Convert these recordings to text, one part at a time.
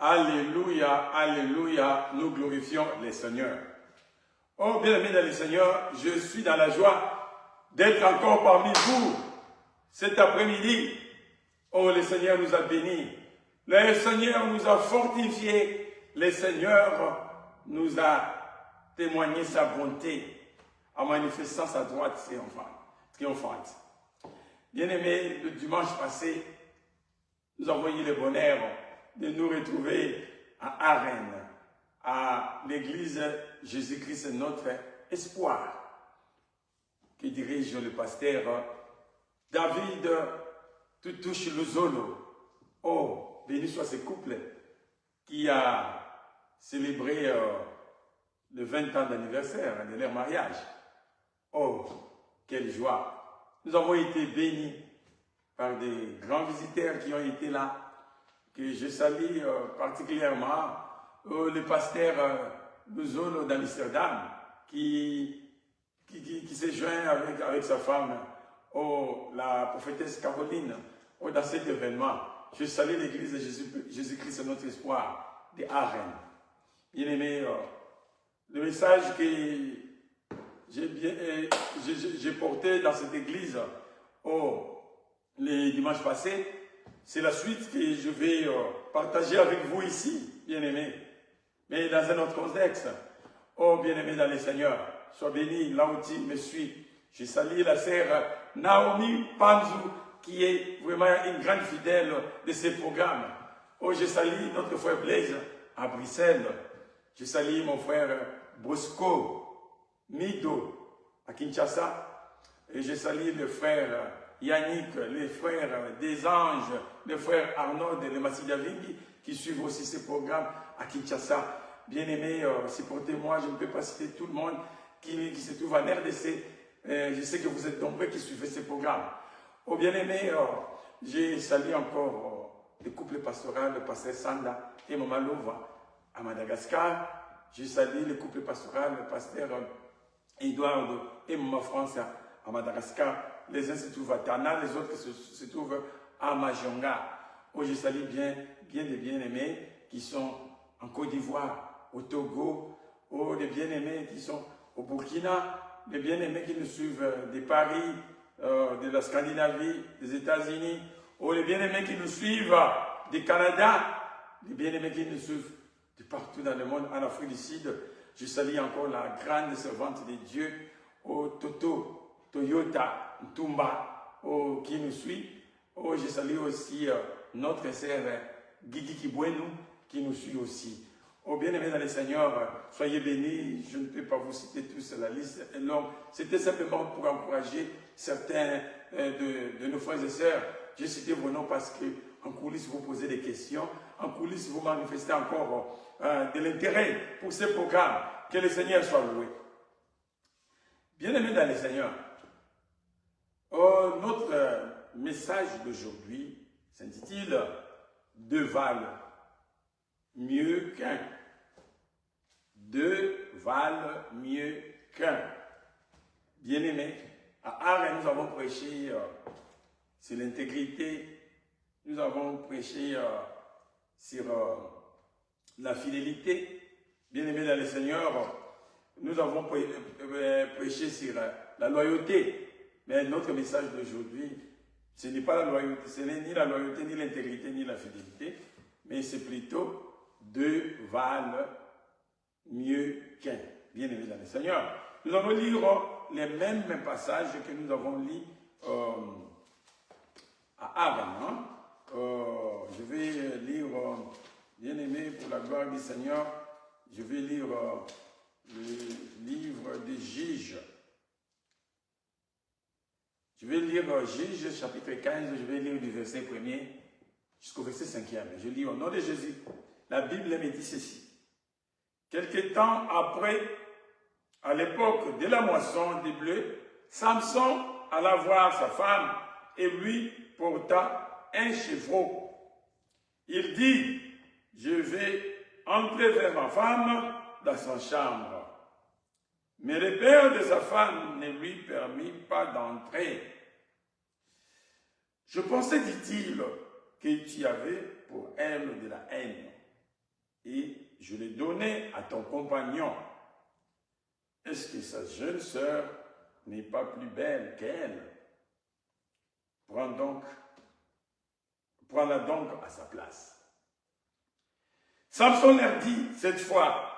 Alléluia, Alléluia, nous glorifions les Seigneurs. Oh, bien-aimés dans le Seigneur, je suis dans la joie d'être encore parmi vous cet après-midi. Oh, le Seigneur nous a bénis. Le Seigneur nous a fortifiés. Le Seigneur nous a témoigné sa bonté en manifestant sa droite triomphante. Bien-aimés, le dimanche passé, nous avons eu le bonheur de nous retrouver à Arène, à l'église Jésus-Christ, notre espoir, qui dirige le pasteur David Tutouche Luzolo. Oh, béni soit ce couple qui a célébré le 20 ans d'anniversaire de leur mariage. Oh, quelle joie! Nous avons été bénis par des grands visiteurs qui ont été là, que je salue particulièrement le pasteur Luzolo d'Amsterdam qui s'est joint avec sa femme, la prophétesse Caroline, dans cet événement. Je salue l'église de Jésus-Christ, notre espoir, de Arène. Bien aimé, le message que j'ai porté dans cette église les dimanches passés, c'est la suite que je vais partager avec vous ici, bien-aimés, mais dans un autre contexte. Oh, bien-aimés dans le Seigneur, sois béni là où tu me suis. Je salue la sœur Naomi Panzou, qui est vraiment une grande fidèle de ces programmes. Oh, je salue notre frère Blaise à Bruxelles. Je salue mon frère Bosco Mido à Kinshasa. Et je salue le frère Yannick, les frères des Anges, les frères Arnaud et les Massidavingi qui suivent aussi ces programmes à Kinshasa. Bien-aimés, supportez-moi, je ne peux pas citer tout le monde qui se trouve en RDC. Je sais que vous êtes nombreux qui suivez ces programmes. Oh, bien-aimés, j'ai salué encore le couple pastoral, le pasteur Sanda et Maman Louva à Madagascar. J'ai salué le couple pastoral, le pasteur Eduardo et Maman France à Madagascar. Les uns se trouvent à Tana, les autres se trouvent à Majonga. Oh, je salue bien des bien-aimés qui sont en Côte d'Ivoire, au Togo, les bien-aimés qui sont au Burkina, les bien-aimés qui nous suivent de Paris, de la Scandinavie, des États-Unis, les bien-aimés qui nous suivent du Canada, les bien-aimés qui nous suivent de partout dans le monde, en Afrique du Sud. Je salue encore la grande servante de Dieu, Toyota Ntumba, qui nous suit. Je salue aussi notre sœur Guigui Kibouenou, qui nous suit aussi. Bien-aimés dans le Seigneur, soyez bénis. Je ne peux pas vous citer tous, la liste est longue. C'était simplement pour encourager certains de nos frères et sœurs. J'ai cité vos noms parce qu'en coulisses, vous posez des questions. En coulisses, vous manifestez encore de l'intérêt pour ce programme. Que le Seigneur soit loué. Bien-aimés dans le Seigneur, notre message d'aujourd'hui s'intitule « Deux valent mieux qu'un ». Deux valent mieux qu'un. Bien-aimés, à Arène, nous avons prêché sur l'intégrité, nous avons prêché sur la fidélité. Bien-aimés dans le Seigneur, nous avons prêché sur la loyauté. Mais notre message d'aujourd'hui, ce n'est pas la loyauté, ce n'est ni la loyauté, ni l'intégrité, ni la fidélité, mais c'est plutôt deux valent mieux qu'un. Bien-aimés dans le Seigneur, nous allons lire les mêmes passages que nous avons lus à Arène. Je vais lire, bien-aimés, pour la gloire du Seigneur, je vais lire le livre des Juges. Je vais lire Juges chapitre 15, je vais lire du verset 1er jusqu'au verset 5e. Je lis au nom de Jésus. La Bible me dit ceci. Quelque temps après, à l'époque de la moisson des blés, Samson alla voir sa femme et lui porta un chevreau. Il dit, je vais entrer vers ma femme dans sa chambre. Mais le père de sa femme ne lui permit pas d'entrer. Je pensais, dit-il, que tu avais pour elle de la haine et je l'ai donné à ton compagnon. Est-ce que sa jeune sœur n'est pas plus belle qu'elle? Prends-la donc à sa place. Samson leur dit cette fois,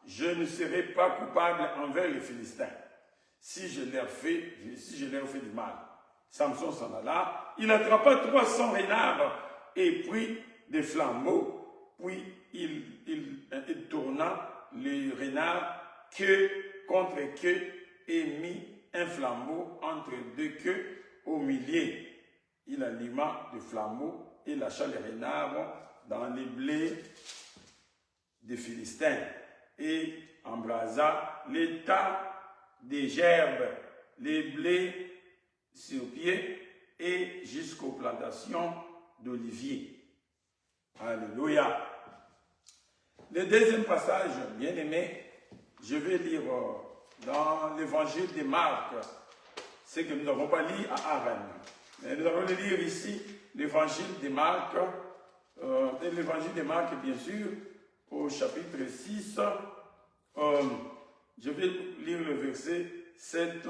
je ne serai pas coupable envers les Philistins si je leur fais du mal. Samson s'en alla, il attrapa 300 renards et prit des flambeaux, puis il tourna les renards queue contre queue et mit un flambeau entre deux queues au milieu. Il alluma le flambeau et lâcha les renards dans les blés des Philistins et embrasa les tas des gerbes, les blés sur pied et jusqu'aux plantations d'oliviers. Alléluia. Le deuxième passage, bien aimé, je vais lire dans l'évangile de Marc, ce que nous n'avons pas lu à Aaron. Mais nous allons le lire ici, l'évangile de Marc, bien sûr, au chapitre 6. Je vais lire le verset 7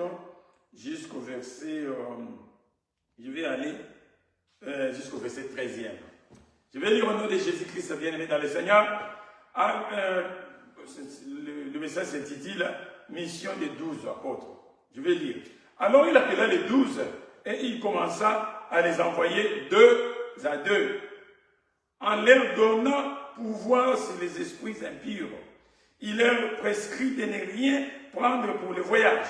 jusqu'au verset, je vais aller jusqu'au verset 13e. Je vais lire au nom de Jésus-Christ, bien-aimé dans le Seigneur. Le message s'intitule « Mission des 12 apôtres ». Je vais lire. Alors il appela les 12 et il commença à les envoyer deux à deux, en leur donnant pouvoir sur les esprits impurs. Il leur prescrit de ne rien prendre pour le voyage,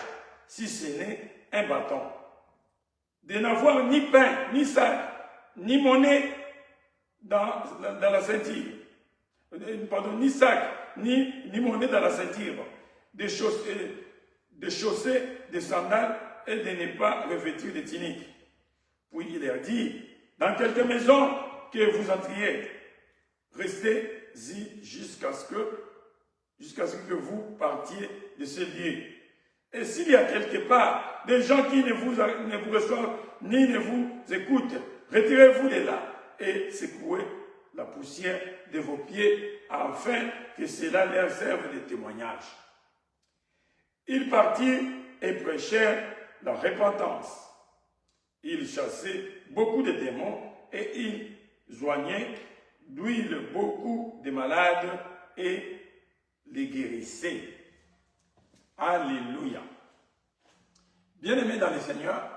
si ce n'est un bâton, de n'avoir ni pain, ni sac, ni monnaie dans la ceinture, ni sac, ni monnaie dans la ceinture, de chausser des sandales et de ne pas revêtir de tuniques. Puis il leur dit, dans quelque maison que vous entriez, restez-y jusqu'à ce que vous partiez de ce lieu. Et s'il y a quelque part des gens qui ne vous reçoivent ni ne vous écoutent, retirez-vous de là et secouez la poussière de vos pieds afin que cela leur serve de témoignage. Ils partirent et prêchèrent la repentance. Ils chassaient beaucoup de démons et ils joignaient d'huile beaucoup de malades et les guérissaient. Alléluia. Bien-aimés dans le Seigneur,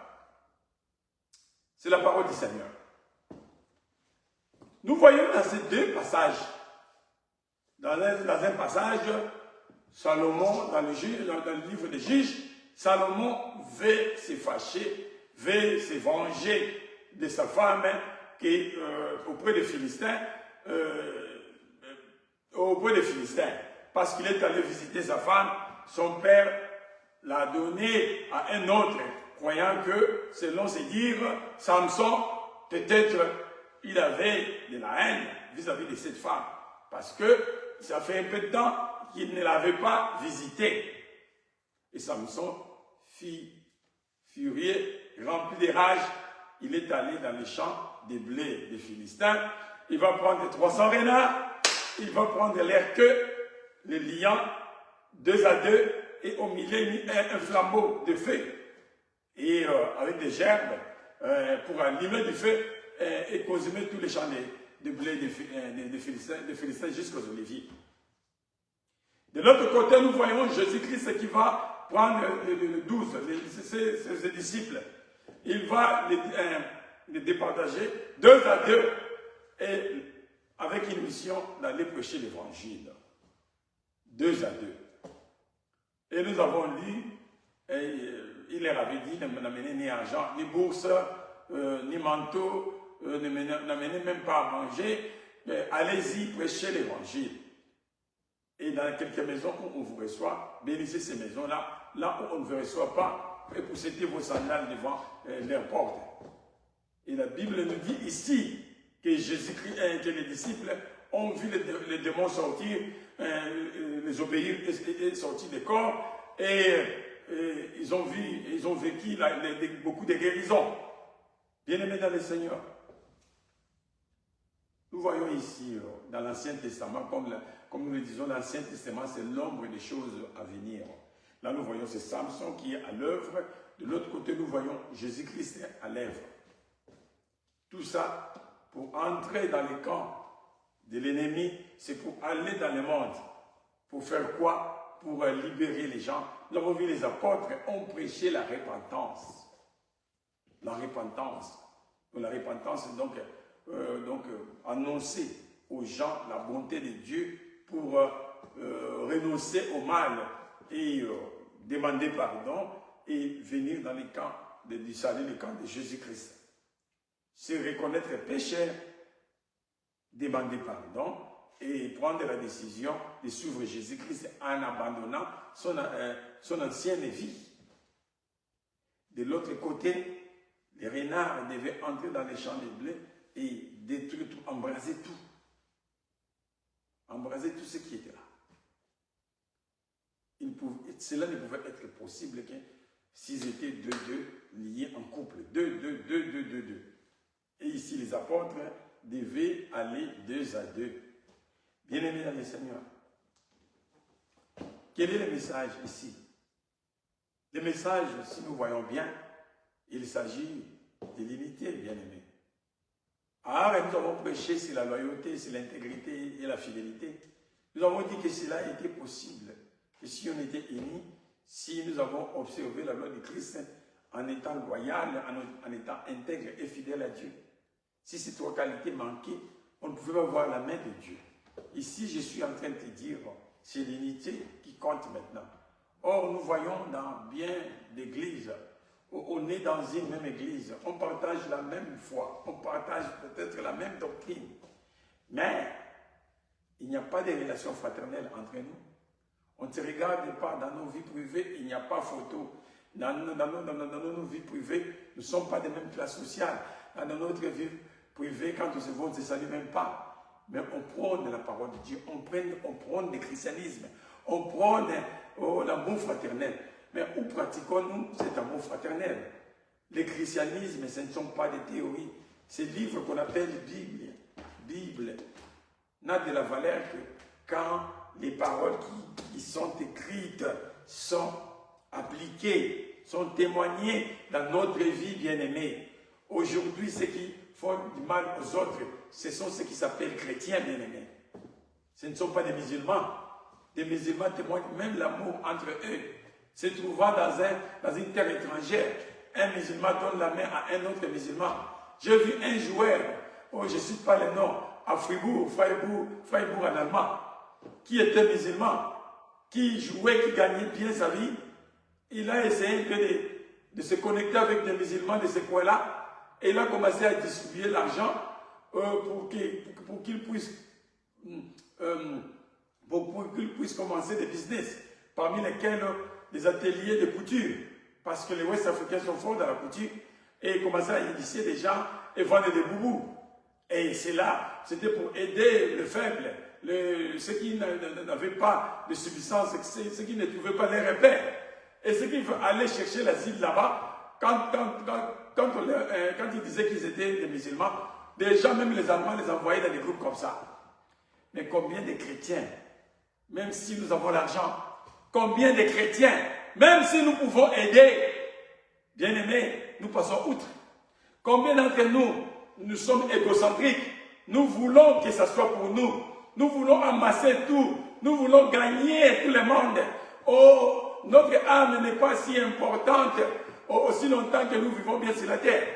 c'est la parole du Seigneur. Nous voyons dans ces deux passages, dans un passage, Salomon, dans le livre des Juges, Salomon veut se fâcher, veut se venger de sa femme auprès des Philistins, parce qu'il est allé visiter sa femme, son père l'a donné à un autre, croyant que, selon ses dires, Samson, peut-être, il avait de la haine vis-à-vis de cette femme, parce que ça fait un peu de temps qu'il ne l'avait pas visitée. Et Samson, furieux, rempli de rage, il est allé dans les champs des blés des Philistins. Il va prendre 300 renards, il va prendre leur queue, les liant deux à deux, et au milieu un flambeau de feu, et avec des gerbes pour allumer du feu et consumer tous les champs de blé des Philistins jusqu'aux oliviers. De l'autre côté, nous voyons Jésus-Christ qui va prendre les 12, ses disciples. Il va les départager deux à deux et avec une mission d'aller prêcher l'évangile. Deux à deux. Et nous avons lu, il leur avait dit, n'amenez ni argent, ni bourse, ni manteau, n'amenez même pas à manger, mais allez-y, prêchez l'évangile. Et dans quelques maisons où on vous reçoit, bénissez ces maisons-là, là où on ne vous reçoit pas, et poussez vos sandales devant leurs portes. Et la Bible nous dit ici que Jésus-Christ, que les disciples ont vu les démons sortir, les obéir et sortir des corps, et ils ont vécu beaucoup de guérisons. Bien-aimés dans le Seigneur, Nous voyons ici, dans l'Ancien Testament, comme nous le disons, l'Ancien Testament, c'est l'ombre des choses à venir. Là, nous voyons c'est Samson qui est à l'œuvre. De l'autre côté, nous voyons Jésus-Christ à l'œuvre. Tout ça, pour entrer dans les camps de l'ennemi, c'est pour aller dans le monde. Pour faire quoi? Pour libérer les gens. Nous avons vu les apôtres ont prêché la repentance. La repentance. La repentance, donc annoncer aux gens la bonté de Dieu pour renoncer au mal et demander pardon et venir dans les camps du salut, les camps de Jésus-Christ. Se reconnaître pécheur, demander pardon et prendre la décision de suivre Jésus-Christ en abandonnant son ancienne vie. De l'autre côté, les renards devaient entrer dans les champs de blé et détruire tout, embraser tout. Embraser tout ce qui était là. Cela ne pouvait être possible que s'ils étaient deux liés en couple. Deux. Et ici, les apôtres devaient aller 2 à 2. Bien-aimés dans le Seigneur, quel est le message ici? Le message, si nous voyons bien, il s'agit de l'unité, bien-aimés. Alors, nous avons prêché sur la loyauté, sur l'intégrité et la fidélité. Nous avons dit que cela était possible. Que si on était unis, si nous avons observé la loi de Christ en étant loyal, en étant intègre et fidèle à Dieu. Si ces 3 qualités manquaient, on ne pouvait pas voir la main de Dieu. Ici, je suis en train de te dire, c'est l'unité qui compte maintenant. Or, nous voyons dans bien d'églises, on est dans une même église, on partage la même foi, on partage peut-être la même doctrine, mais il n'y a pas de relation fraternelle entre nous. On ne se regarde pas dans nos vies privées, il n'y a pas photo. Dans nos vies privées, nous ne sommes pas des mêmes classes sociales. Dans notre vie privée, quand on se voit, on ne se salue même pas. Mais on prône la parole de Dieu, on prône le christianisme, on prône l'amour fraternel. Mais où pratiquons-nous cet amour fraternel? Le christianisme, ce ne sont pas des théories. Ces livres qu'on appelle Bible, n'a de la valeur que quand les paroles qui sont écrites sont appliquées, sont témoignées dans notre vie bien-aimée. Aujourd'hui, ceux qui font du mal aux autres, ce sont ceux qui s'appellent chrétiens bien-aimés. Ce ne sont pas des musulmans. Des musulmans témoignent même l'amour entre eux. Se trouvant dans une terre étrangère, un musulman donne la main à un autre musulman. J'ai vu un joueur, je ne cite pas le nom, à Freiburg en allemand, qui était musulman, qui jouait, qui gagnait bien sa vie. Il a essayé de se connecter avec des musulmans de ce coin-là, et il a commencé à distribuer l'argent pour qu'il puisse commencer des business, parmi lesquels des ateliers de couture, parce que les Ouest-Africains sont forts dans la couture, et ils commençaient à initier des gens et vendre des boubous. Et c'est là, c'était pour aider les faibles, ceux qui n'avaient pas de subsistance, ceux qui ne trouvaient pas les repères. Et ceux qui veulent aller chercher l'asile là-bas, quand ils disaient qu'ils étaient des musulmans, déjà même les Allemands les envoyaient dans des groupes comme ça. Mais combien de chrétiens, même si nous avons l'argent, combien de chrétiens, même si nous pouvons aider, bien-aimés, nous passons outre. Combien d'entre nous sommes égocentriques, nous voulons que ça soit pour nous, nous voulons amasser tout, nous voulons gagner tout le monde. Oh, notre âme n'est pas si importante aussi longtemps que nous vivons bien sur la terre.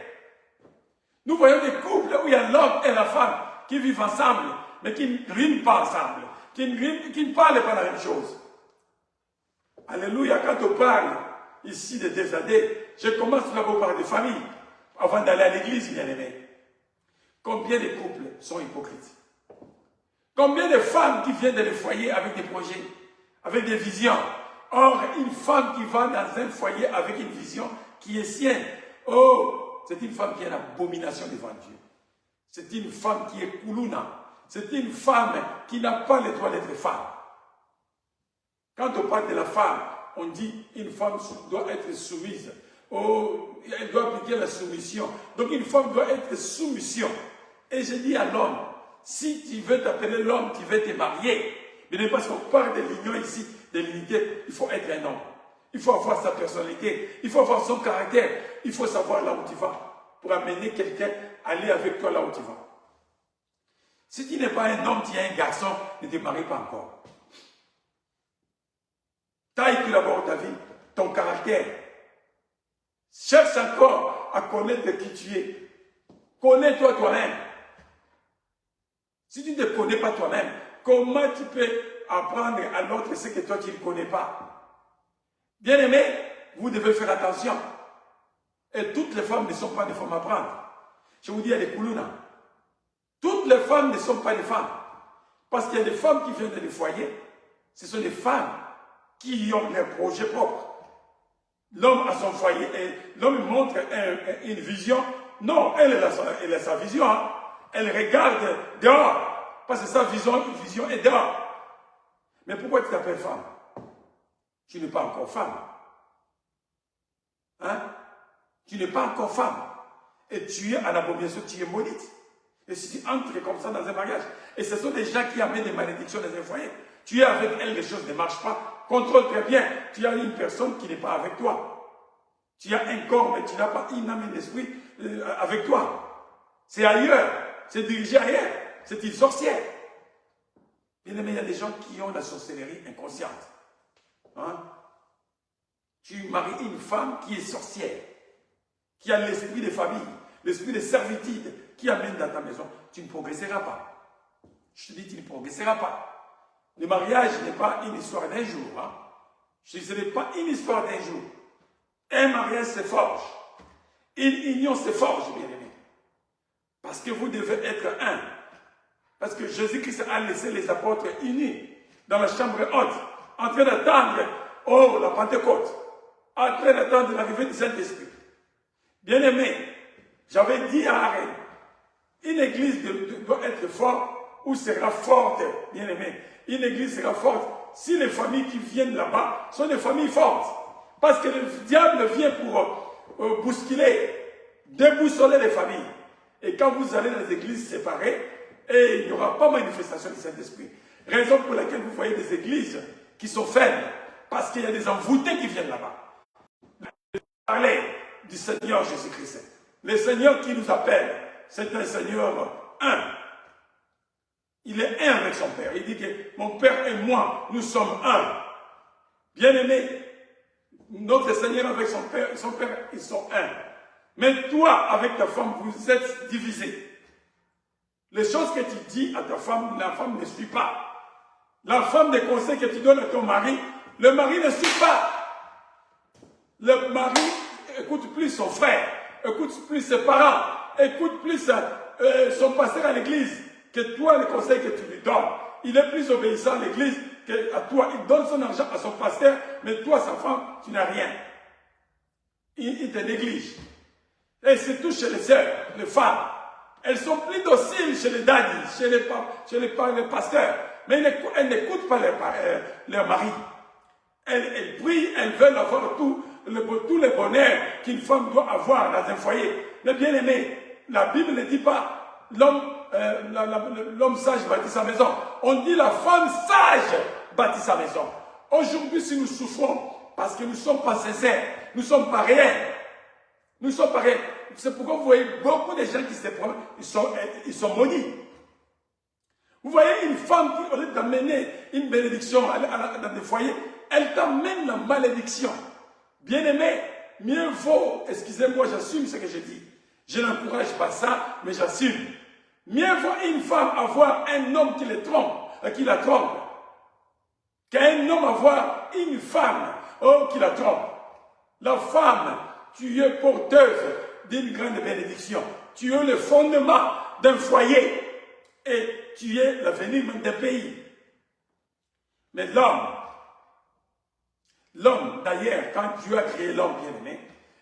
Nous voyons des couples où il y a l'homme et la femme qui vivent ensemble, mais qui ne riment pas ensemble, qui ne parlent pas la même chose. Alléluia, quand on parle ici de désadé, je commence d'abord par des familles, avant d'aller à l'église, bien-aimés. Combien de couples sont hypocrites? Combien de femmes qui viennent dans les foyers avec des projets, avec des visions? Or, une femme qui va dans un foyer avec une vision qui est sienne, oh, c'est une femme qui est l'abomination devant Dieu. C'est une femme qui est kuluna. C'est une femme qui n'a pas le droit d'être femme. Quand on parle de la femme, on dit une femme doit être soumise. Oh, elle doit appliquer la soumission. Donc une femme doit être soumission. Et je dis à l'homme, Si tu veux t'appeler l'homme, tu veux te marier. Mais parce qu'on parle de l'union ici, de l'unité, il faut être un homme. Il faut avoir sa personnalité, il faut avoir son caractère, il faut savoir là où tu vas pour amener quelqu'un à aller avec toi là où tu vas. Si tu n'es pas un homme, tu es un garçon, ne te marie pas encore. Taille tout d'abord ta vie, ton caractère. Cherche encore à connaître qui tu es. Connais-toi toi-même. Si tu ne te connais pas toi-même, comment tu peux apprendre à l'autre ce que toi tu ne connais pas? Bien-aimés, vous devez faire attention. Et toutes les femmes ne sont pas des femmes à prendre. Je vous dis, il y a des koulouna. Toutes les femmes ne sont pas des femmes. Parce qu'il y a des femmes qui viennent des foyers. Ce sont des femmes qui ont leurs projets propres. L'homme a son foyer et l'homme montre une vision. Non, elle a sa vision. Hein. Elle regarde dehors. Parce que sa vision est dehors. Mais pourquoi tu t'appelles femme? Tu n'es pas encore femme. Hein? Tu n'es pas encore femme. Et tu es en abomination, tu es maudite. Et si tu entres comme ça dans un mariage, et ce sont des gens qui amènent des malédictions dans un foyer, tu es avec elle, les choses ne marchent pas. Contrôle très bien. Tu as une personne qui n'est pas avec toi. Tu as un corps, mais tu n'as pas une âme et d'esprit avec toi. C'est ailleurs. C'est dirigé ailleurs. C'est une sorcière. Bien aimé, il y a des gens qui ont la sorcellerie inconsciente. Hein? Tu maries une femme qui est sorcière, qui a l'esprit de famille, l'esprit de servitude, qui amène dans ta maison. Tu ne progresseras pas. Je te dis, tu ne progresseras pas. Le mariage n'est pas une histoire d'un jour. Hein? Ce n'est pas une histoire d'un jour. Un mariage se forge. Une union se forge, bien aimé. Parce que vous devez être un. Parce que Jésus-Christ a laissé les apôtres unis dans la chambre haute, en train d'attendre, oh, la Pentecôte, en train d'attendre l'arrivée du Saint-Esprit. Bien aimé, j'avais dit à Arène, une église doit être forte ou sera forte, bien aimé. Une église sera forte si les familles qui viennent là-bas sont des familles fortes. Parce que le diable vient pour bousculer, déboussoler les familles. Et quand vous allez dans les églises séparées, et il n'y aura pas manifestation du Saint-Esprit. Raison pour laquelle vous voyez des églises qui sont faibles. Parce qu'il y a des envoûtés qui viennent là-bas. Parler du Seigneur Jésus-Christ. Le Seigneur qui nous appelle, c'est un Seigneur un. Il est un avec son Père. Il dit que mon Père et moi, nous sommes un. Bien-aimé, notre Seigneur avec son Père, ils sont un. Mais toi, avec ta femme, vous êtes divisés. Les choses que tu dis à ta femme, la femme ne suit pas. La femme des conseils que tu donnes à ton mari, le mari ne suit pas. Le mari écoute plus son frère, écoute plus ses parents, écoute plus son pasteur à l'église que toi, les conseils que tu lui donnes. Il est plus obéissant à l'église qu'à toi. Il donne son argent à son pasteur, mais toi, sa femme, tu n'as rien. Il te néglige. Et c'est tout chez les sœurs, les femmes. Elles sont plus dociles chez les daddies, chez les pasteurs. Mais elles n'écoutent pas leur mari. Elles prient, elles veulent avoir tous les bonheurs qu'une femme doit avoir dans un foyer. Mais bien aimé, la Bible ne dit pas l'homme sage bâtit sa maison. On dit la femme sage bâtit sa maison. Aujourd'hui, si nous souffrons, parce que nous ne sommes pas sincères, nous ne sommes pas réels. Nous sommes pas réels. C'est pourquoi vous voyez beaucoup de gens qui se prennent, ils sont maudits. Vous voyez une femme qui, au lieu d'amener une bénédiction dans des foyers, elle t'amène la malédiction. Bien aimé, mieux vaut, excusez-moi, j'assume ce que je dis. Je n'encourage pas ça, mais j'assume. Mieux vaut une femme avoir un homme qui la trompe, qu'un homme avoir une femme qui la trompe. La femme, tu es porteuse d'une grande bénédiction. Tu es le fondement d'un foyer et tu es l'avenir d'un pays. Mais l'homme d'ailleurs, quand Dieu a créé l'homme bien-aimé,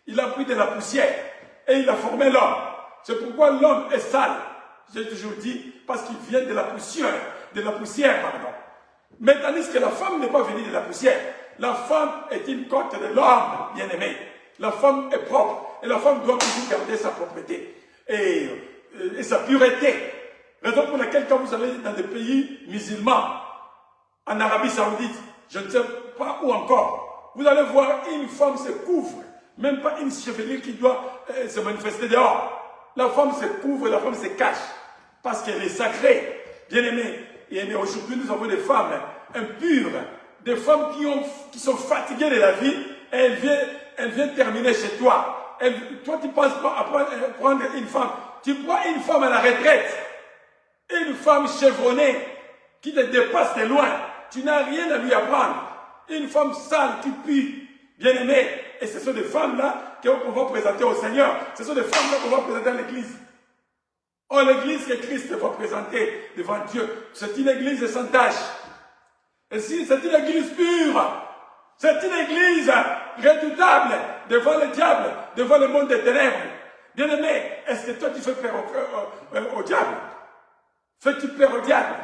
il a pris de la poussière et il a formé l'homme. C'est pourquoi l'homme est sale. J'ai toujours dit, parce qu'il vient de la poussière, pardon. Mais tandis que la femme n'est pas venue de la poussière. La femme est une côte de l'homme, bien-aimé. La femme est propre et la femme doit toujours garder sa propreté et sa pureté. Raison pour laquelle quand vous allez dans des pays musulmans, en Arabie Saoudite, je ne sais pas où encore, vous allez voir une femme se couvre, même pas une chevelure qui doit se manifester dehors. La femme se couvre, la femme se cache, parce qu'elle est sacrée. Bien-aimés, et aujourd'hui nous avons des femmes impures, des femmes qui sont fatiguées de la vie, et elles viennent terminer chez toi. Toi, tu penses pas à prendre une femme. Tu prends une femme à la retraite, une femme chevronnée, qui te dépasse de loin. Tu n'as rien à lui apprendre. Une femme sale qui pue, bien-aimée. Et ce sont des femmes-là qu'on va présenter au Seigneur. Ce sont des femmes-là qu'on va présenter à l'église. Oh, l'église que Christ va présenter devant Dieu, c'est une église sans tache. Et si c'est une église pure, c'est une église redoutable devant le diable, devant le monde des ténèbres. Bien-aimé, est-ce que toi tu fais peur au diable? Fais-tu peur au diable?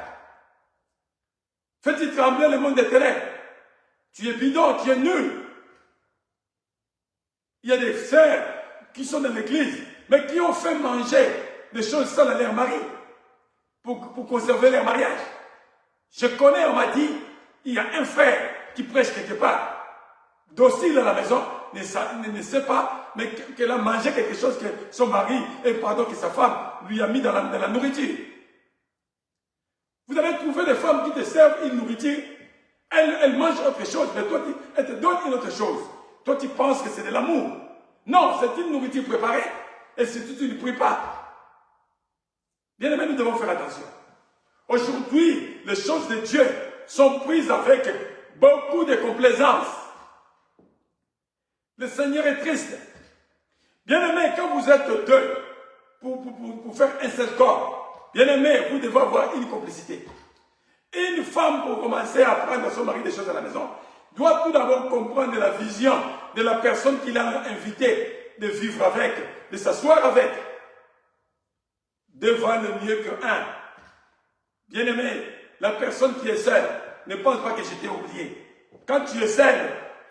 Fais-tu trembler le monde des ténèbres? Tu es bidon, tu es nul. Il y a des sœurs qui sont dans l'église, mais qui ont fait manger des choses sales à leur mari pour conserver leur mariage. Je connais, on m'a dit, il y a un frère qui prêche quelque part, docile à la maison, ne sait pas, mais qu'elle a mangé quelque chose que son mari, que sa femme lui a mis dans la nourriture. Vous allez trouver des femmes qui te servent une nourriture, elles mangent autre chose, mais toi, elles te donnent une autre chose. Toi, tu penses que c'est de l'amour. Non, c'est une nourriture préparée. Et si tu ne pries pas. Bien aimé, nous devons faire attention. Aujourd'hui, les choses de Dieu sont prises avec beaucoup de complaisance. Le Seigneur est triste. Bien aimé, quand vous êtes deux pour faire un seul corps, bien aimé, vous devez avoir une complicité. Une femme, pour commencer à apprendre à son mari des choses à la maison, doit tout d'abord comprendre la vision de la personne qu'il a invité de vivre avec, de s'asseoir avec, devant le mieux qu'un. Bien-aimé, la personne qui est seule, ne pense pas que je t'ai oublié. Quand tu es seul,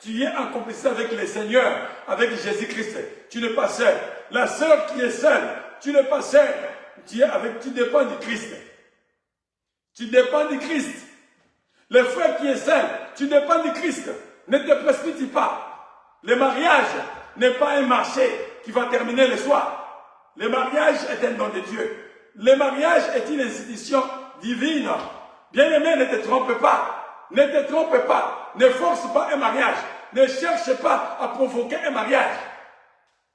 tu es en complicité avec le Seigneur, avec Jésus-Christ. Tu n'es pas seul. La sœur qui est seule, tu n'es pas seul. Tu dépends du Christ. Tu dépends du Christ. Le frère qui est seul, tu dépends du Christ. Ne te précipite pas. Le mariage n'est pas un marché qui va terminer le soir. Le mariage est un don de Dieu. Le mariage est une institution divine. Bien-aimé, ne te trompe pas. Ne te trompe pas. Ne force pas un mariage. Ne cherche pas à provoquer un mariage.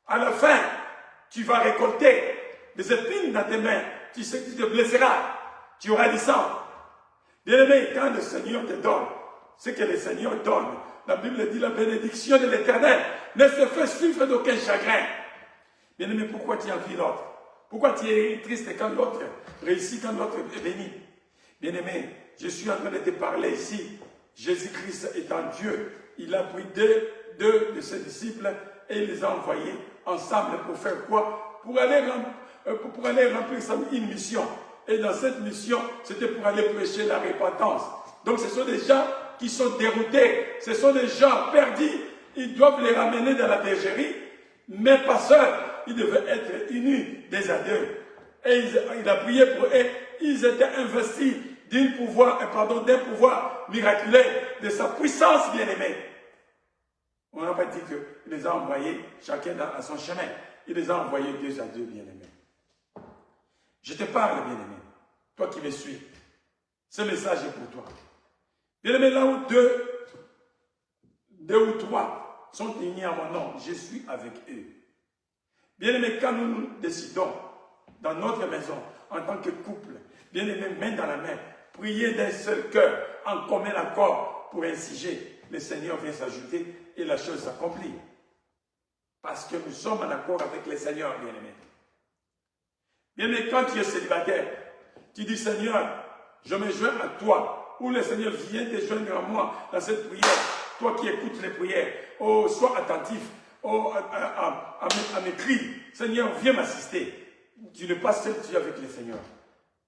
À la fin, tu vas récolter des épines dans tes mains. Tu sais que tu te blesseras. Tu auras du sang. Bien-aimé, quand le Seigneur te donne, ce que le Seigneur donne, la Bible dit la bénédiction de l'Éternel ne se fait suivre d'aucun chagrin. Bien-aimé, pourquoi tu envies l'autre? Pourquoi tu es triste quand l'autre réussit, quand l'autre est béni? Bien-aimé, je suis en train de te parler ici. Jésus-Christ étant Dieu, il a pris deux de ses disciples et il les a envoyés ensemble pour faire quoi? Pour aller remplir une mission. Et dans cette mission, c'était pour aller prêcher la repentance. Donc ce sont des gens qui sont déroutés, ce sont des gens perdus. Ils doivent les ramener dans la bergerie, mais pas seuls. Ils devaient être unis des à deux. Et il a prié pour eux. Ils étaient investis d'un pouvoir miraculeux, de sa puissance bien-aimée. On n'a pas dit qu'il les a envoyés chacun à son chemin. Il les a envoyés deux à deux, bien-aimés. Je te parle, bien-aimé, toi qui me suis. Ce message est pour toi. Bien-aimé, là où deux ou trois sont unis à mon nom, je suis avec eux. Bien-aimé, quand nous décidons, dans notre maison, en tant que couple, bien-aimé, main dans la main, prier d'un seul cœur, en commun accord, pour insiger, le Seigneur vient s'ajouter et la chose s'accomplit. Parce que nous sommes en accord avec le Seigneur, bien-aimé. Bien-aimé, quand tu es célibataire, tu dis, Seigneur, je me joins à toi, ou le Seigneur vient te joindre à moi dans cette prière, toi qui écoutes les prières, oh, sois attentif à mes cris. Seigneur, viens m'assister. Tu n'es pas seul, tu es avec le Seigneur.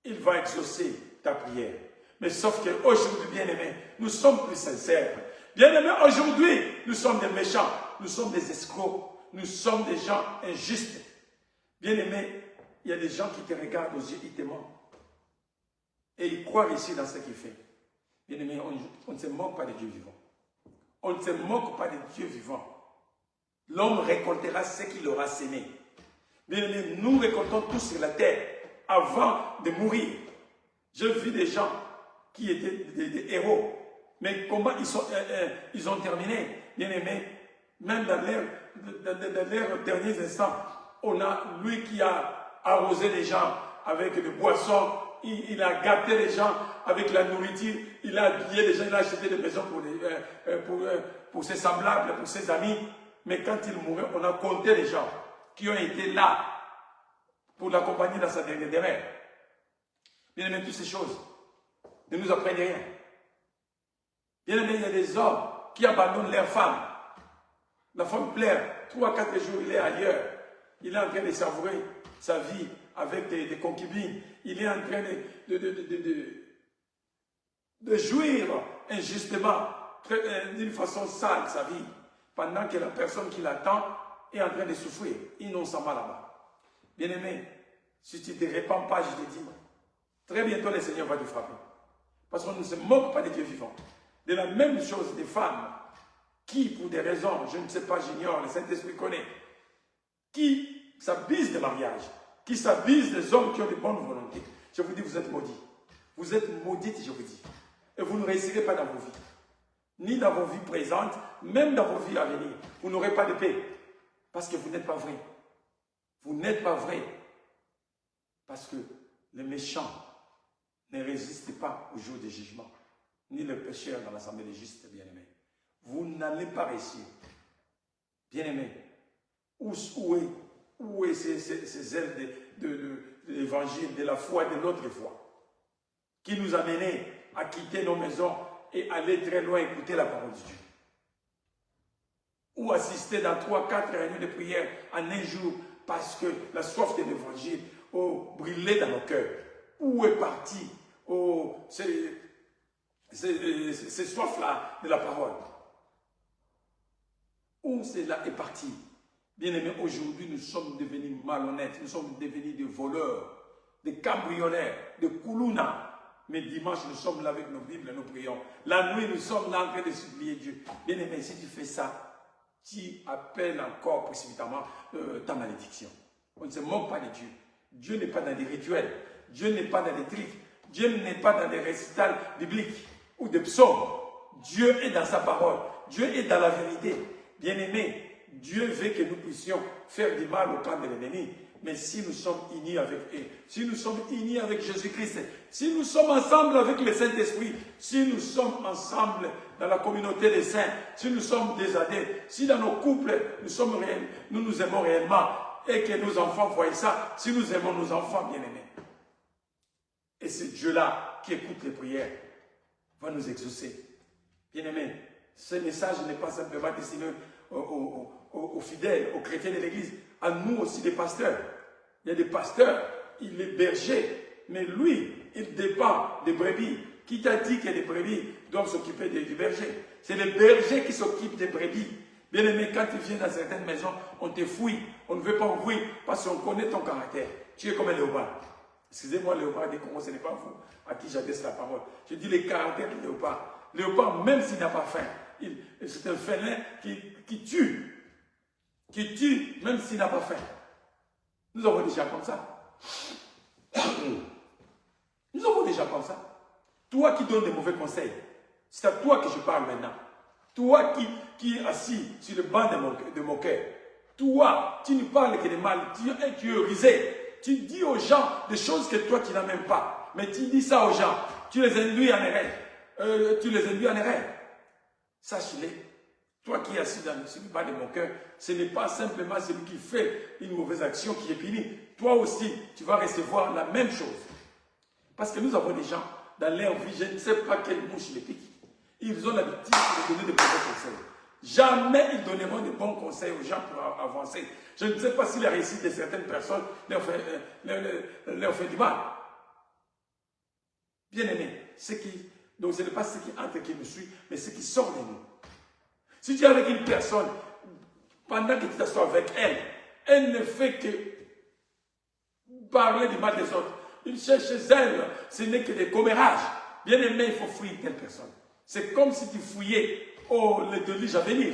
Il va exaucer ta prière. Mais sauf qu'aujourd'hui, bien-aimé, nous sommes plus sincères. Bien-aimé, aujourd'hui, nous sommes des méchants, nous sommes des escrocs, nous sommes des gens injustes. Bien-aimé, il y a des gens qui te regardent aux yeux, ils te mentent. et il croit réussir dans ce qu'il fait. Bien aimé, on ne se moque pas de Dieu vivant. On ne se moque pas de Dieu vivant. L'homme récoltera ce qu'il aura sémé. Bien aimé, nous récoltons tous sur la terre avant de mourir. J'ai vu des gens qui étaient des héros. Mais comment ils ont terminé, bien aimé, même dans leurs derniers instants, on a lui qui a arrosé les gens avec des boissons, il a gâté les gens avec la nourriture, il a habillé les gens, il a acheté des maisons pour ses semblables, pour ses amis. Mais quand il mourait, on a compté les gens qui ont été là pour l'accompagner dans sa dernière demeure. Bien aimé, toutes ces choses ne nous apprennent rien. Bien aimé, il y a des hommes qui abandonnent leurs femmes. La femme pleure, 3 à 4 jours, il est ailleurs. Il est en train de savourer sa vie avec des concubines. Il est en train de jouir injustement, d'une façon sale, sa vie, pendant que la personne qui l'attend est en train de souffrir innocemment là-bas. Bien-aimé, si tu ne te répands pas, je te dis, très bientôt le Seigneur va te frapper. Parce qu'on ne se moque pas des dieux vivants. De la même chose des femmes qui, pour des raisons, je ne sais pas, j'ignore, le Saint-Esprit connaît, qui s'abusent des mariages, qui s'abusent des hommes qui ont de bonnes volontés. Je vous dis, vous êtes maudits. Vous êtes maudites, je vous dis. Et vous ne réussirez pas dans vos vies. Ni dans vos vies présentes, même dans vos vies à venir. Vous n'aurez pas de paix. Parce que vous n'êtes pas vrai. Vous n'êtes pas vrai. Parce que les méchants ne résistent pas au jour du jugement. Ni le pécheur dans l'assemblée des justes, bien-aimés. Vous n'allez pas réussir. Bien-aimés, où est ces ailes de l'évangile, de la foi, de notre foi, qui nous a menés à quitter nos maisons et aller très loin écouter la parole de Dieu? Ou assister dans 3-4 réunions de prière en un jour parce que la soif de l'évangile brûlait dans nos cœurs. Où est parti ces soifs-là de la parole? Où cela est parti? Bien-aimés, aujourd'hui, nous sommes devenus malhonnêtes, nous sommes devenus des voleurs, des cambrioleurs, des koulouna. Mais dimanche, nous sommes là avec nos Bibles et nous prions. La nuit, nous sommes là en train de supplier Dieu. Bien-aimé, si tu fais ça, tu appelles encore précipitamment ta malédiction. On ne se moque pas de Dieu. Dieu n'est pas dans des rituels. Dieu n'est pas dans des trucs. Dieu n'est pas dans des récitals bibliques ou des psaumes. Dieu est dans sa parole. Dieu est dans la vérité. Bien-aimé, Dieu veut que nous puissions faire du mal au camp de l'ennemi. Mais si nous sommes unis avec eux, si nous sommes unis avec Jésus-Christ, si nous sommes ensemble avec le Saint-Esprit, si nous sommes ensemble dans la communauté des saints, si nous sommes des adeptes, si dans nos couples nous nous aimons réellement et que nos enfants voient ça, si nous aimons nos enfants bien-aimés. Et c'est Dieu-là qui écoute les prières, va nous exaucer. Bien-aimés, ce message n'est pas simplement destiné aux fidèles, aux chrétiens de l'Église, à nous aussi des pasteurs. Il y a des pasteurs, il est berger, mais lui, il dépend des brebis. Qui t'a dit que les brebis doivent s'occuper du berger? C'est les bergers qui s'occupent des brebis. Bien aimé, quand tu viens dans certaines maisons, on te fouille, on ne veut pas ouvrir parce qu'on connaît ton caractère. Tu es comme un léopard. Excusez-moi, léopard des Congo, ce n'est pas vous à qui j'adresse la parole. Je dis les caractères du léopard. Léopard, même s'il n'a pas faim, c'est un félin qui tue. Qui tue, même s'il n'a pas faim. Nous avons des gens comme ça. Nous avons des gens comme ça. Toi qui donnes des mauvais conseils, c'est à toi que je parle maintenant. Toi qui es assis sur le banc de mon cœur, toi, tu ne parles que de mal, tu es rusé. Tu dis aux gens des choses que toi tu n'as même pas. Mais tu dis ça aux gens, tu les induis en erreur. Sache-le, toi qui es assis sur le banc de mon cœur, ce n'est pas simplement celui qui fait une mauvaise action qui est puni. Toi aussi, tu vas recevoir la même chose. Parce que nous avons des gens dans leur vie, je ne sais pas quelle mouche les pique. Ils ont l'habitude de donner des mauvais conseils. Jamais ils donneront de bons conseils aux gens pour avancer. Je ne sais pas si la réussite de certaines personnes leur fait du mal. Bien aimé, donc ce n'est pas ce qui entre qui nous suit, mais ce qui sort de nous. Si tu es avec une personne, pendant que tu t'assois avec elle, elle ne fait que parler du mal des autres. il cherche chez elle, ce n'est que des commérages. Bien aimé, il faut fouiller telle personne. C'est comme si tu fouillais les déluges à venir.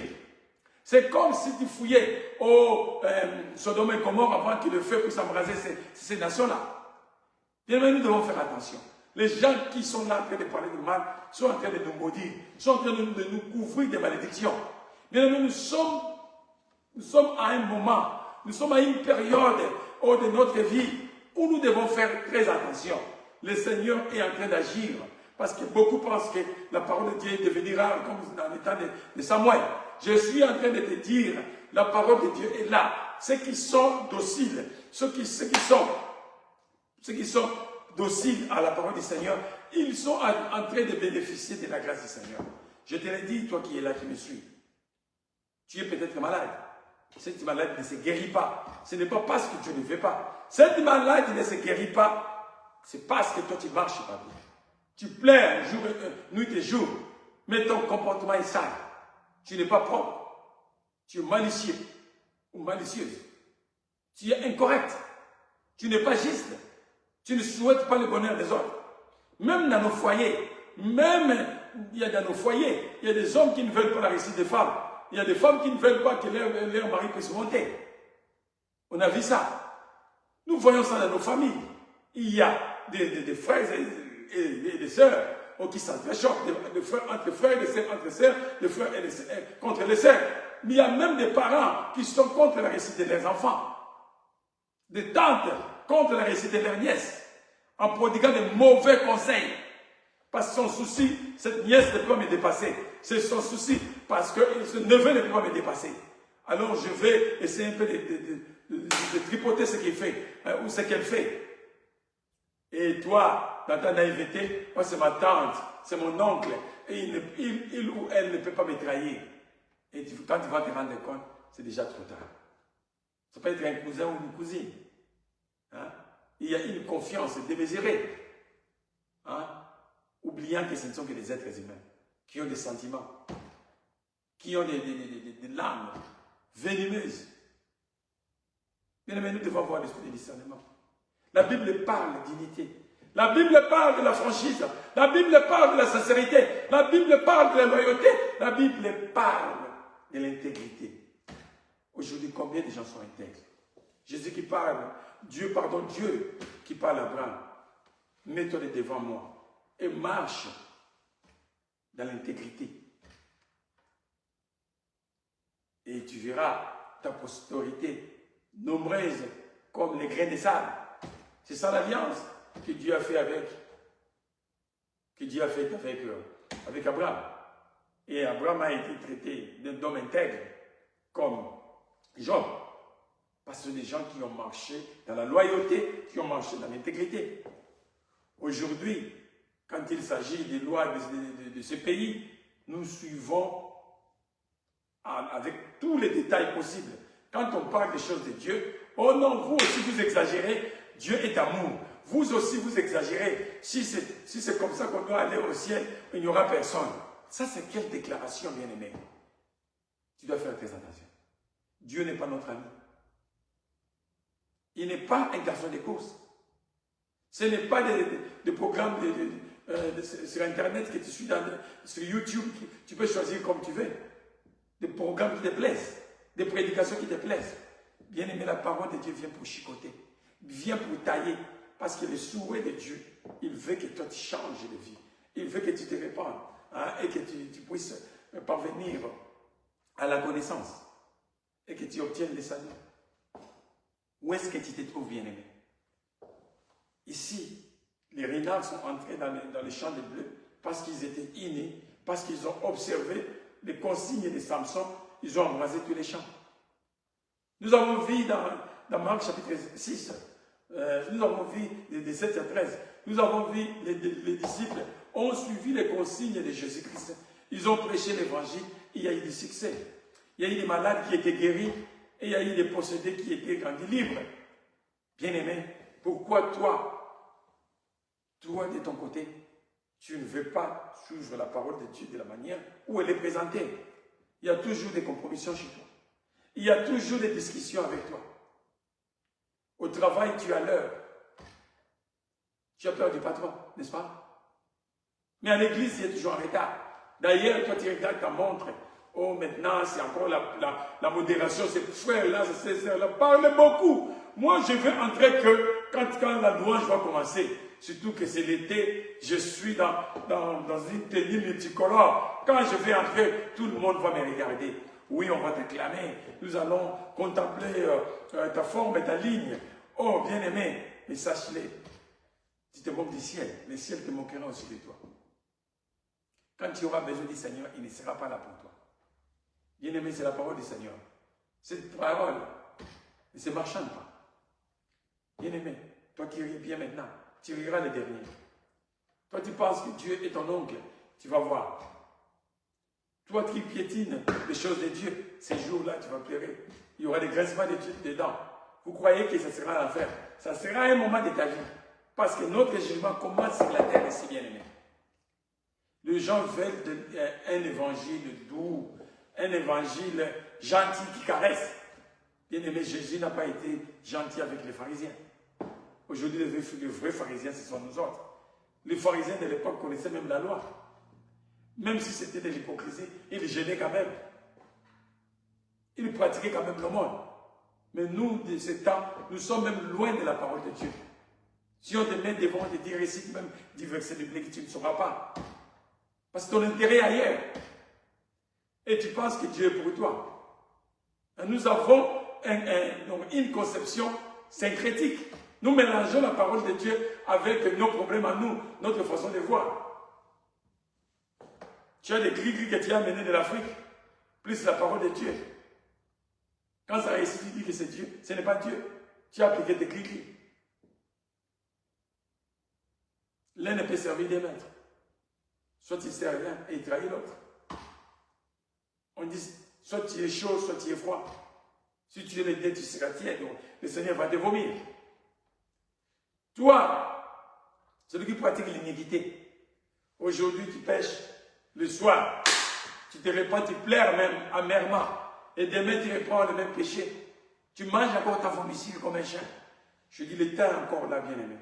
C'est comme si tu fouillais Sodome et Gomorrhe avant que le feu puisse embraser ces nations-là. Bien aimé, nous devons faire attention. Les gens qui sont là en train de parler de mal sont en train de nous maudire, sont en train de nous couvrir de malédictions. Bien aimé, nous sommes à un moment, nous sommes à une période de notre vie où nous devons faire très attention. Le Seigneur est en train d'agir parce que beaucoup pensent que la parole de Dieu est devenue rare comme dans le temps de Samuel. Je suis en train de te dire, la parole de Dieu est là. Ceux qui sont dociles, ceux qui sont dociles à la parole du Seigneur, ils sont en train de bénéficier de la grâce du Seigneur. Je te l'ai dit, toi qui es là, qui me suis. Tu es peut-être malade. Cette maladie ne se guérit pas. Ce n'est pas parce que Dieu ne veut pas. Cette maladie ne se guérit pas. C'est parce que toi tu marches pas bien. Tu pleures nuit et jour. Mais ton comportement est sale. Tu n'es pas propre. Tu es malicieux ou malicieuse. Tu es incorrect. Tu n'es pas juste. Tu ne souhaites pas le bonheur des autres. Même dans nos foyers, il y a dans nos foyers, il y a des hommes qui ne veulent pas la réussite des femmes. Il y a des femmes qui ne veulent pas que leur mari puisse monter. On a vu ça. Nous voyons ça dans nos familles. Il y a des frères et des sœurs qui s'entrechoquent, entre frères et des sœurs, entre sœurs, des frères et des sœurs, contre les sœurs. Mais il y a même des parents qui sont contre la réussite de leurs enfants. Des tantes contre la réussite de leurs nièces, en prodiguant de mauvais conseils. Parce que son souci, cette nièce ne peut pas me dépasser. C'est son souci, parce que ce neveu ne peut pas me dépasser. Alors je vais essayer un peu de tripoter ce qu'il fait, ou ce qu'elle fait. Et toi, dans ta naïveté, moi c'est ma tante, c'est mon oncle, et il ou elle ne peut pas me trahir. Et quand tu vas te rendre compte, c'est déjà trop tard. Ça peut être un cousin ou une cousine. Hein? Il y a une confiance démesurée. Hein? Oubliant que ce ne sont que des êtres humains, qui ont des sentiments, qui ont des larmes venimeuses. Bien aimé, nous devons avoir l'esprit de discernement. La Bible parle d'unité. La Bible parle de la franchise. La Bible parle de la sincérité. La Bible parle de la loyauté. La Bible parle de l'intégrité. Aujourd'hui, combien de gens sont intègres? Jésus qui parle, Dieu qui parle à Abraham. Mets-toi devant moi et marche dans l'intégrité. Et tu verras ta postérité nombreuse comme les grains de sable. C'est ça l'alliance que Dieu a fait avec Abraham. Et Abraham a été traité d'homme intègre comme Job. Parce que ce sont des gens qui ont marché dans la loyauté, qui ont marché dans l'intégrité. Aujourd'hui, quand il s'agit des lois de ce pays, nous suivons avec tous les détails possibles. Quand on parle des choses de Dieu, oh non, vous aussi vous exagérez, Dieu est amour. Vous aussi vous exagérez. Si c'est comme ça qu'on doit aller au ciel, il n'y aura personne. Ça, c'est quelle déclaration, bien-aimé? Tu dois faire très attention. Dieu n'est pas notre ami. Il n'est pas un garçon de course. Ce n'est pas des programmes sur Internet que tu suis sur YouTube. Tu peux choisir comme tu veux. Des programmes qui te plaisent. Des prédications qui te plaisent. Bien aimé, la parole de Dieu vient pour chicoter. Vient pour tailler. Parce que le souhait de Dieu, il veut que toi tu changes de vie. Il veut que tu te répandes. Hein, et que tu puisses parvenir à la connaissance. Et que tu obtiennes le salut. Où est-ce que tu te trouves, bien-aimé? Ici, les renards sont entrés dans les champs de blé parce qu'ils étaient innés, parce qu'ils ont observé les consignes de Samson, ils ont embrasé tous les champs. Nous avons vu dans Marc chapitre 6, nous avons vu de 7 à 13, nous avons vu les disciples ont suivi les consignes de Jésus-Christ. Ils ont prêché l'évangile, il y a eu du succès. Il y a eu des malades qui étaient guéris et il y a eu des possédés qui étaient rendus libres. Bien-aimé, pourquoi toi, de ton côté, tu ne veux pas suivre la parole de Dieu de la manière où elle est présentée? Il y a toujours des compromissions chez toi. Il y a toujours des discussions avec toi. Au travail, tu as l'heure. Tu as peur du patron, n'est-ce pas? Mais à l'église, il est toujours en retard. D'ailleurs, quand tu regardes ta montre, oh, maintenant, c'est encore la modération, c'est frère là, c'est là, parle beaucoup. Moi, je veux entrer que quand la louange va commencer, surtout que c'est l'été, je suis dans une tenue multicolore. Quand je vais entrer, tout le monde va me regarder. Oui, on va t'acclamer. Nous allons contempler ta forme et ta ligne. Oh, bien-aimé, mais sache-le, tu te moques du ciel. Le ciel te moquera aussi de toi. Quand tu auras besoin du Seigneur, il ne sera pas là pour toi. Bien-aimé, c'est la parole du Seigneur. Cette parole ne se marchande pas. Bien-aimé, toi qui ris bien maintenant, tu riras les derniers. Toi, tu penses que Dieu est ton oncle, tu vas voir. Toi qui piétines les choses de Dieu, ces jours-là, tu vas pleurer. Il y aura des grincements de dents. Vous croyez que ça sera l'enfer? Ça sera un moment de ta vie. Parce que notre jugement commence sur la terre ici, bien-aimé. Les gens veulent un évangile doux, un évangile gentil qui caresse. Bien-aimé, Jésus n'a pas été gentil avec les pharisiens. Aujourd'hui, les vrais pharisiens, ce sont nous autres. Les pharisiens de l'époque connaissaient même la loi. Même si c'était de l'hypocrisie, ils gênaient quand même. Ils pratiquaient quand même le monde. Mais nous, de ce temps, nous sommes même loin de la parole de Dieu. Si on te met devant te dire récite même du verset biblique, tu ne sauras pas. Parce que ton intérêt est ailleurs. Et tu penses que Dieu est pour toi. Et nous avons une conception syncrétique. Nous mélangeons la parole de Dieu avec nos problèmes à nous, notre façon de voir. Tu as des gris-gris que tu as amenés de l'Afrique, plus la parole de Dieu. Quand ça réussit, tu dis que c'est Dieu. Ce n'est pas Dieu. Tu as appliqué des gris-gris. L'un ne peut servir des maîtres. Soit il sert l'un et il trahit l'autre. On dit, soit tu es chaud, soit tu es froid. Si tu es le deux, tu seras tiède. Le Seigneur va te vomir. Toi, celui qui pratique l'iniquité, aujourd'hui tu pêches, le soir, tu te répands, tu pleures même amèrement, et demain tu reprends le même péché. Tu manges encore ta vomicile comme un chien. Je dis, le temps est encore là, bien-aimé.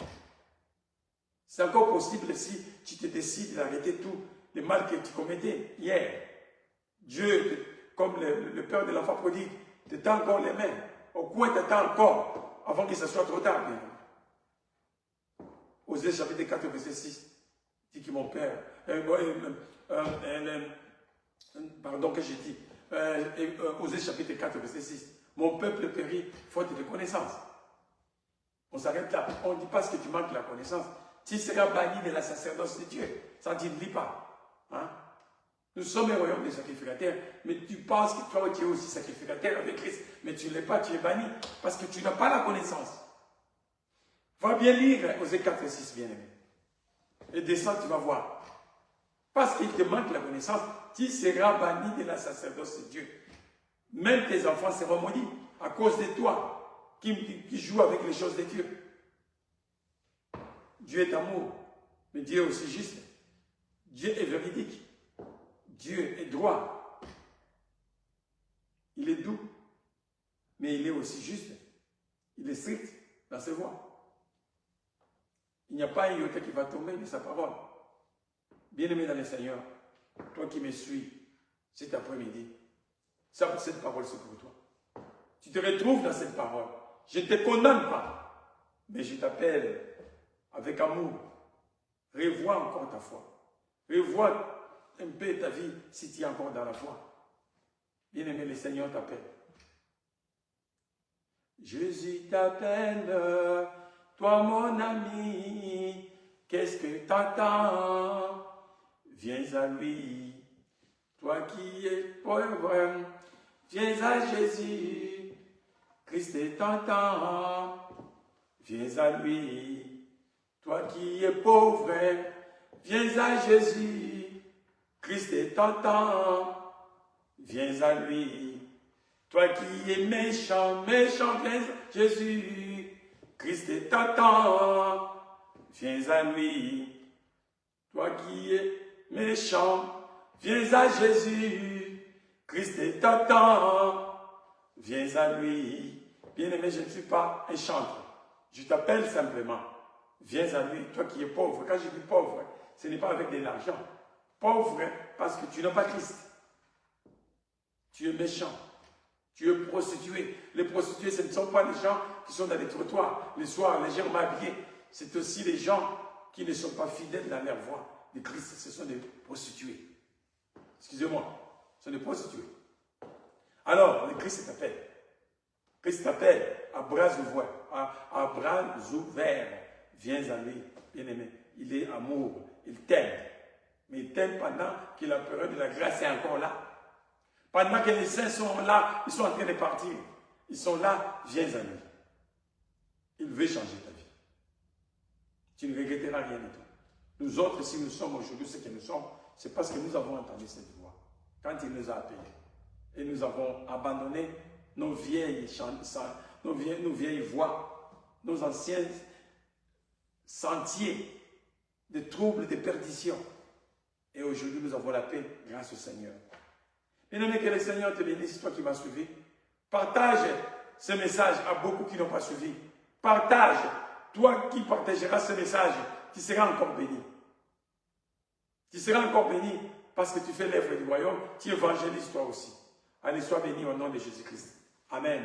C'est encore possible si tu te décides d'arrêter tout le mal que tu commettais hier. Dieu, comme le père de l'enfant prodigue, te tend encore les mains. Au coin, t'attend encore, avant que ce soit trop tard. Osée chapitre 4, verset 6, dit que mon père, pardon que j'ai dit, Osée chapitre 4, verset 6, mon peuple périt faute de connaissance. On s'arrête là. On ne dit pas ce que tu manques de la connaissance. Tu seras banni de la sacerdoce de Dieu. Ça, tu ne lis pas. Hein? Nous sommes un royaume des sacrificateurs, mais tu penses que toi, tu es aussi sacrificateur avec Christ, mais tu ne l'es pas, tu es banni, parce que tu n'as pas la connaissance. Va bien lire Osée 4 et 6, bien-aimé. Et descends, tu vas voir. Parce qu'il te manque la connaissance, tu seras banni de la sacerdoce de Dieu. Même tes enfants seront maudits à cause de toi, qui jouent avec les choses de Dieu. Dieu est amour, mais Dieu est aussi juste. Dieu est véridique. Dieu est droit. Il est doux, mais il est aussi juste. Il est strict dans ses voies. Il n'y a pas un iota qui va tomber de sa parole. Bien-aimé dans le Seigneur, toi qui me suis cet après-midi, cette parole c'est pour toi. Tu te retrouves dans cette parole. Je ne te condamne pas, mais je t'appelle avec amour. Revois encore ta foi. Revois un peu ta vie si tu es encore dans la foi. Bien-aimé, le Seigneur t'appelle. Jésus t'appelle, toi mon ami, qu'est-ce que t'attends? Viens à lui. Toi qui es pauvre, viens à Jésus. Christ t'entend, viens à lui. Toi qui es pauvre, viens à Jésus. Christ t'entend, viens à lui. Toi qui es méchant, méchant, viens à Jésus. Christ t'entend, viens à lui. Toi qui es méchant, viens à Jésus. Christ t'entend, viens à lui. Bien-aimé, je ne suis pas un chantre. Je t'appelle simplement. Viens à lui, toi qui es pauvre. Quand je dis pauvre, ce n'est pas avec de l'argent. Pauvre parce que tu n'as pas Christ. Tu es méchant. Tu es prostitué. Les prostituées, ce ne sont pas les gens qui sont dans les trottoirs, les soirs, légèrement habillés. C'est aussi les gens qui ne sont pas fidèles dans leur voie de Christ. Ce sont des prostituées. Excusez-moi, ce sont des prostituées. Alors, le Christ t'appelle. Christ t'appelle à bras ouverts. À bras ouverts. Viens à lui, bien-aimé. Il est amour. Il t'aime. Mais il t'aime pendant que la période de la grâce est encore là. Pendant que les saints sont là, ils sont en train de partir. Ils sont là, viens à lui. Il veut changer ta vie. Tu ne regretteras rien du tout. Nous autres, si nous sommes aujourd'hui ce que nous sommes, c'est parce que nous avons entendu cette voix. Quand il nous a appelés. Et nous avons abandonné nos vieilles voies, nos anciens sentiers de troubles, de perdition. Et aujourd'hui, nous avons la paix grâce au Seigneur. Bien-aimé, que le Seigneur te bénisse, toi qui m'as suivi. Partage ce message à beaucoup qui n'ont pas suivi. Partage. Toi qui partageras ce message, tu seras encore béni. Tu seras encore béni parce que tu fais l'œuvre du royaume. Tu évangélises toi aussi. Allez, sois béni au nom de Jésus-Christ. Amen.